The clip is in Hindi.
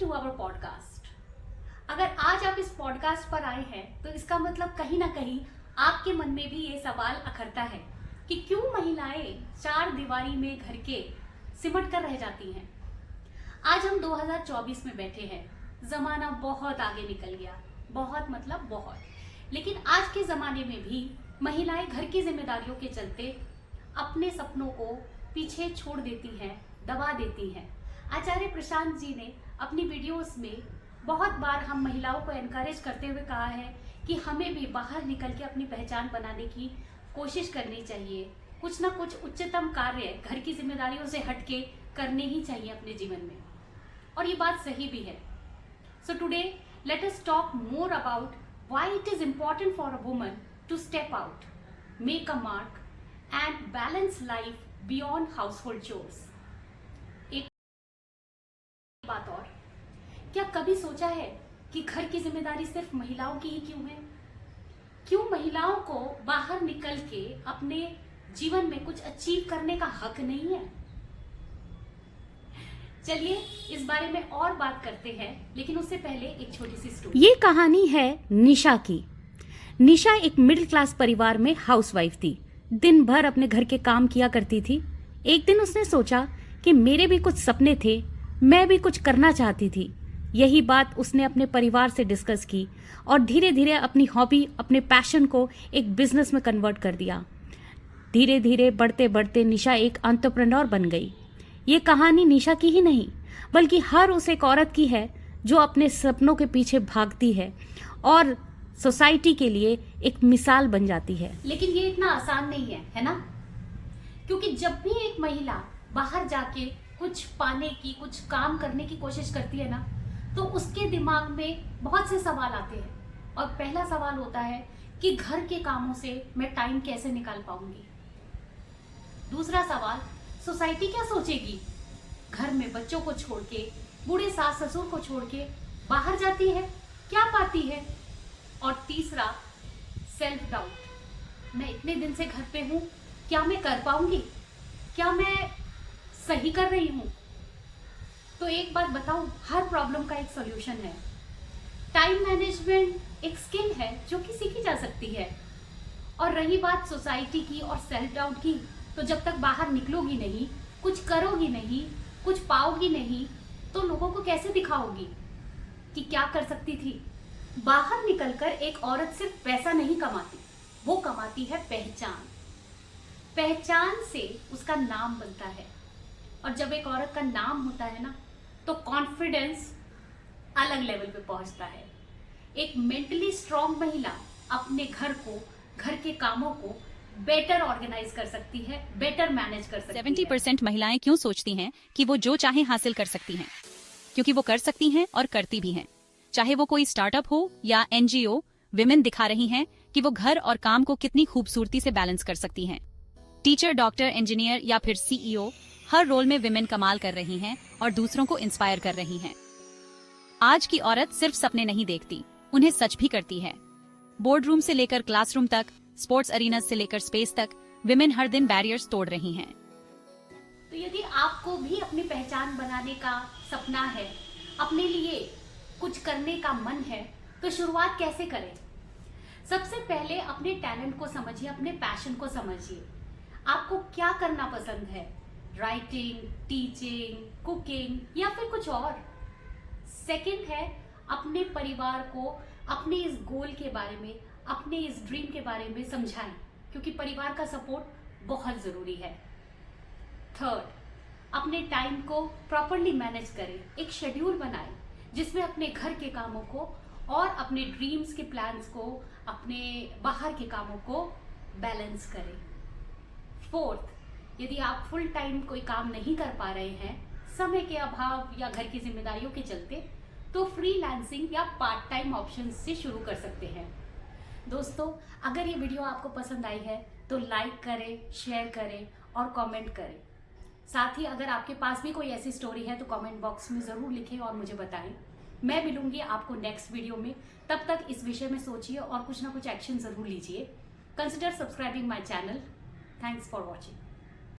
To our podcast. अगर आज आप इस पॉडकास्ट पर आए हैं तो इसका मतलब कहीं ना कहीं आपके मन में भी ये सवाल अखरता है कि क्यों महिलाएं चार दीवारी में घर के सिमट कर रह जाती हैं। आज हम 2024 में बैठे हैं, जमाना बहुत आगे निकल गया, बहुत मतलब बहुत। लेकिन आज के जमाने में भी महिलाएं घर की जिम्मेदारियों के चलते अपने सपनों को पीछे छोड़ देती हैं, दबा देती हैं। आचार्य प्रशांत जी ने अपनी वीडियोस में बहुत बार हम महिलाओं को एनकरेज करते हुए कहा है कि हमें भी बाहर निकल के अपनी पहचान बनाने की कोशिश करनी चाहिए। कुछ ना कुछ उच्चतम कार्य घर की जिम्मेदारियों से हटके करने ही चाहिए अपने जीवन में, और ये बात सही भी है। So today let us talk more about why it is important for a woman to step out, make a mark and balance life beyond household chores. बात और, क्या कभी सोचा है कि घर की जिम्मेदारी सिर्फ महिलाओं की ही क्यों है? क्यों महिलाओं को बाहर निकल के अपने जीवन में कुछ अचीव करने का हक नहीं है? चलिए इस बारे में और बात करते हैं, लेकिन उससे पहले एक छोटी सी स्टोरी। ये कहानी है निशा की। निशा एक मिडिल क्लास परिवार में हाउसवाइफ थी। दिन भर अपने घर के काम किया करती थी। एक दिन उसने सोचा कि मेरे भी कुछ सपने थे, मैं भी कुछ करना चाहती थी। यही बात उसने अपने परिवार से डिस्कस की और धीरे धीरे अपनी हॉबी, अपने पैशन को एक बिजनेस में कन्वर्ट कर दिया। धीरे धीरे बढ़ते बढ़ते निशा एक एंटरप्रेन्योर बन गई। ये कहानी निशा की ही नहीं बल्कि हर उस एक औरत की है जो अपने सपनों के पीछे भागती है और सोसाइटी के लिए एक मिसाल बन जाती है। लेकिन ये इतना आसान नहीं है ना? क्योंकि जब भी एक महिला बाहर जाके कुछ पाने की, कुछ काम करने की कोशिश करती है ना, तो उसके दिमाग में बहुत से सवाल आते हैं। और पहला सवाल होता है कि घर के कामों से मैं टाइम कैसे निकाल पाऊंगी। दूसरा सवाल, सोसाइटी क्या सोचेगी? घर में बच्चों को छोड़ के, बूढ़े सास ससुर को छोड़ के बाहर जाती है, क्या पाती है? और तीसरा, सेल्फ डाउट, मैं इतने दिन से घर पे हूं, क्या मैं कर पाऊंगी? क्या मैं सही कर रही हूं? तो एक बात बताऊं, हर प्रॉब्लम का एक सॉल्यूशन है। टाइम मैनेजमेंट एक स्किल है जो कि सीखी जा सकती है। और रही बात सोसाइटी की और सेल्फ डाउट की, तो जब तक बाहर निकलोगी नहीं, कुछ करोगी नहीं, कुछ पाओगी नहीं, तो लोगों को कैसे दिखाओगी कि क्या कर सकती थी? बाहर निकलकर एक औरत सिर्फ पैसा नहीं कमाती, वो कमाती है पहचान। पहचान से उसका नाम बनता है, और जब एक औरत का नाम होता है ना, तो कॉन्फिडेंस अलग लेवल पे पहुंचता है। एक मेंटली स्ट्रांग महिला अपने घर को, घर के कामों को बेटर ऑर्गेनाइज कर सकती है, बेटर मैनेज कर सकती है। 70% महिलाएं क्यों सोचती हैं कि वो जो चाहे हासिल कर सकती हैं? क्योंकि वो कर सकती हैं और करती भी हैं। चाहे वो कोई स्टार्टअप हो या NGO, विमेन दिखा रही हैं कि वो घर और काम को कितनी खूबसूरती से बैलेंस कर सकती हैं। टीचर, डॉक्टर, इंजीनियर या फिर CEO, हर रोल में विमेन कमाल कर रही हैं और दूसरों को इंस्पायर कर रही हैं। आज की औरत सिर्फ सपने नहीं देखती, उन्हें सच भी करती है। बोर्ड रूम से लेकर क्लासरूम तक, स्पोर्ट्स अरीना से लेकर स्पेस तक, विमेन हर दिन बैरियर्स तोड़ रही हैं। तो यदि आपको भी अपनी पहचान बनाने का सपना है, अपने लिए कुछ करने का मन है, तो शुरुआत कैसे करें? सबसे पहले अपने टैलेंट को समझिए, अपने पैशन को समझिए। आपको क्या करना पसंद है? राइटिंग, टीचिंग, कुकिंग या फिर कुछ और? सेकंड है, अपने परिवार को अपने इस गोल के बारे में, अपने इस ड्रीम के बारे में समझाएं, क्योंकि परिवार का सपोर्ट बहुत जरूरी है। थर्ड, अपने टाइम को प्रॉपरली मैनेज करें, एक शेड्यूल बनाएं जिसमें अपने घर के कामों को और अपने ड्रीम्स के प्लान्स को, अपने बाहर के कामों को बैलेंस करें। फोर्थ, यदि आप फुल टाइम कोई काम नहीं कर पा रहे हैं, समय के अभाव या घर की जिम्मेदारियों के चलते, तो फ्रीलांसिंग या पार्ट टाइम ऑप्शन से शुरू कर सकते हैं। दोस्तों, अगर ये वीडियो आपको पसंद आई है तो लाइक करें, शेयर करें और कमेंट करें। साथ ही अगर आपके पास भी कोई ऐसी स्टोरी है तो कमेंट बॉक्स में ज़रूर लिखें और मुझे बताएं। मैं मिलूंगी आपको नेक्स्ट वीडियो में। तब तक इस विषय में सोचिए और कुछ ना कुछ एक्शन ज़रूर लीजिए। Consider subscribing my channel. Thanks for watching.